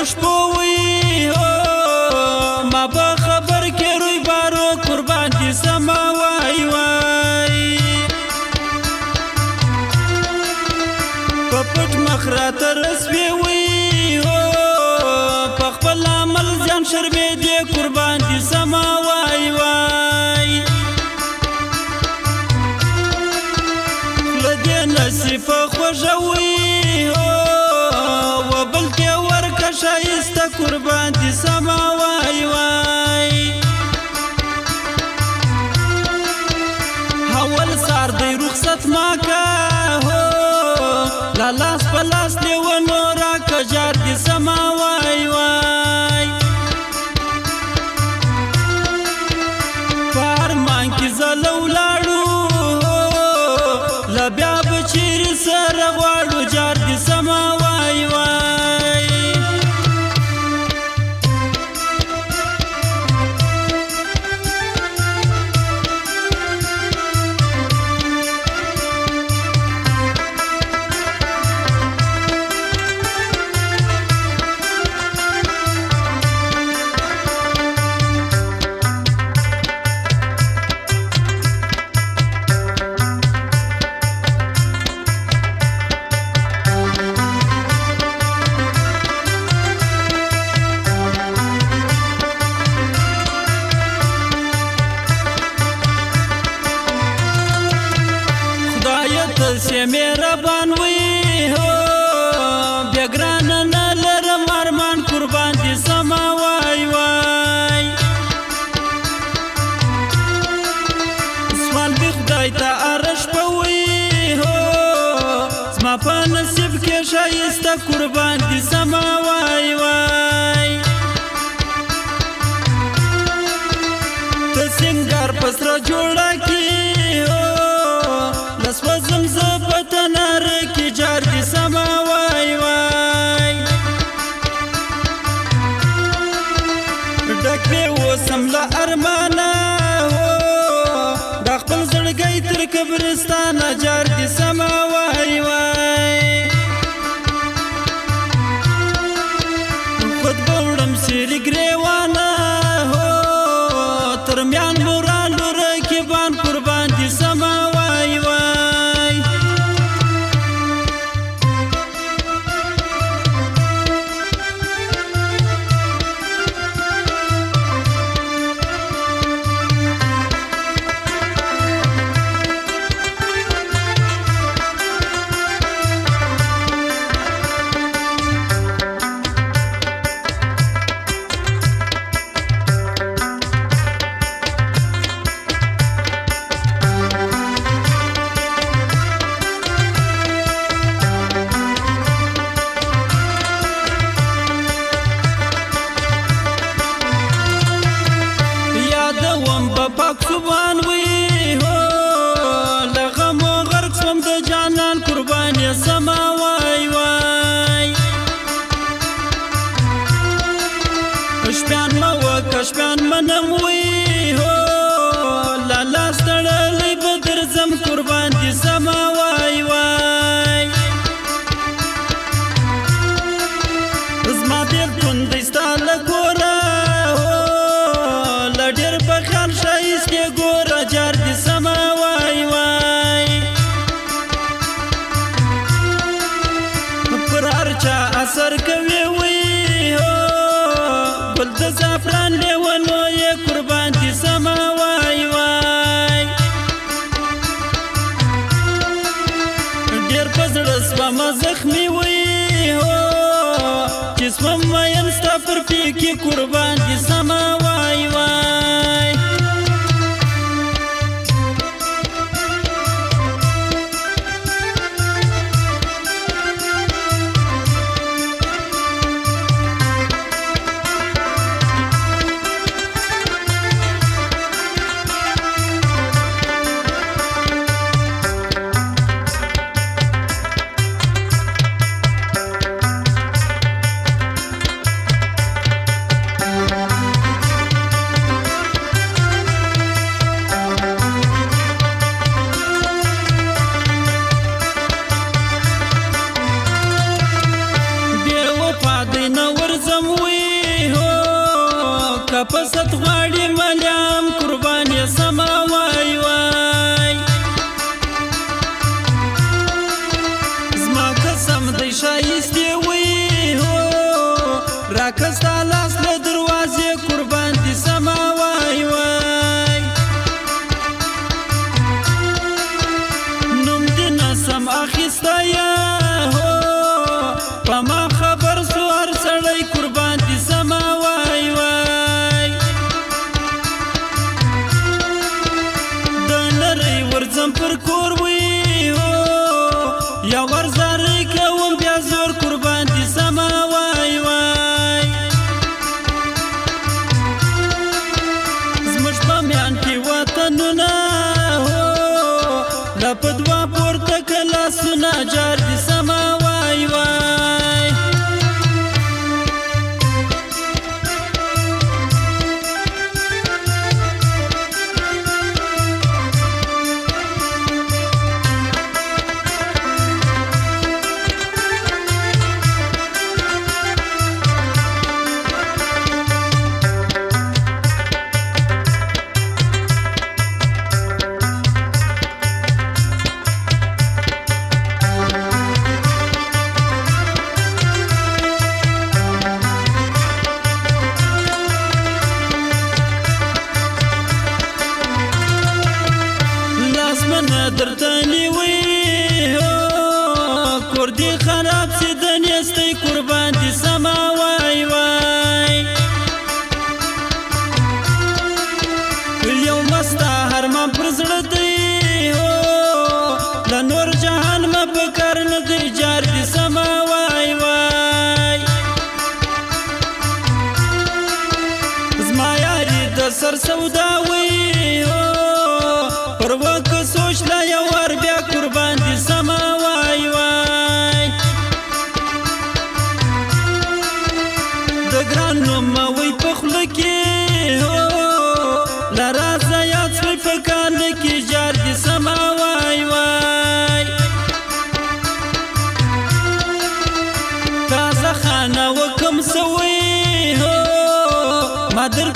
پشپوي ما به خبر کې روی بارو قربان دي سما وای وای په پټ مخرات رسوي وي په خپل عمل ځان شرمې دي قربان دي سما وای وای لدې نصیب خوږوي شایسته قربان دي سما وای وای حول سار دی رخصت ماکا لا لاس پلاس لیونو را کجار دي سما وای وای پارمان کی زلو لاړو لبیا بچیر سره غواړو جار دي سما وای وای से मेरा बानवी हो बेगरान न लरम अरमान कुर्बान दि समा वाई वाई स्वाल भी खुदाई ता अरश पवी हो स्मा पा नसीब के शाइस्ता कुर्बान दि समा वाई वाई तो सिंगार पसरा जोड़ा की وزم زبط نار کی جار دی سما وای وای ډک به وسم لا ارمانا د خپل زړګي تر قبرستان جار دی سما وای وای خود بوړم سری ګریوانا تر میان مورال رکبان قربان دی سما وای وای پاک سبحان وی هو لغم و غرق سم د جانان قربان سما وای وای شپان ما و کشپان منم وی هو لا لاس تړلې بدر زم قربان دي سما وای وای زما دل کندې ستاله ګورا لډر بخان شایسته ګورا جار دي سما وای وای پر ارچا اثر کوي وی هو ګل د زعفران لیونو یې قربان دي سما وای وای وطنونه لا په دوه پورته که لاسونه جار دي سما وای وای درته نیوي کور دې خراب سي د نیستۍ قربان دي سما وای وای یو مستا هرمان پر زړه دی له نور جهان ما په کار نه دی جار دي سما وای وای زما یاري د سر سودا وي پر وخت سوچ لا یو ور بیا قربان دي سما وای وای د ګران نوم وای په خوله کې لا راځه یاد شوی په کال کې جار دي سما وای وای تازه خانه وکم سوی ما در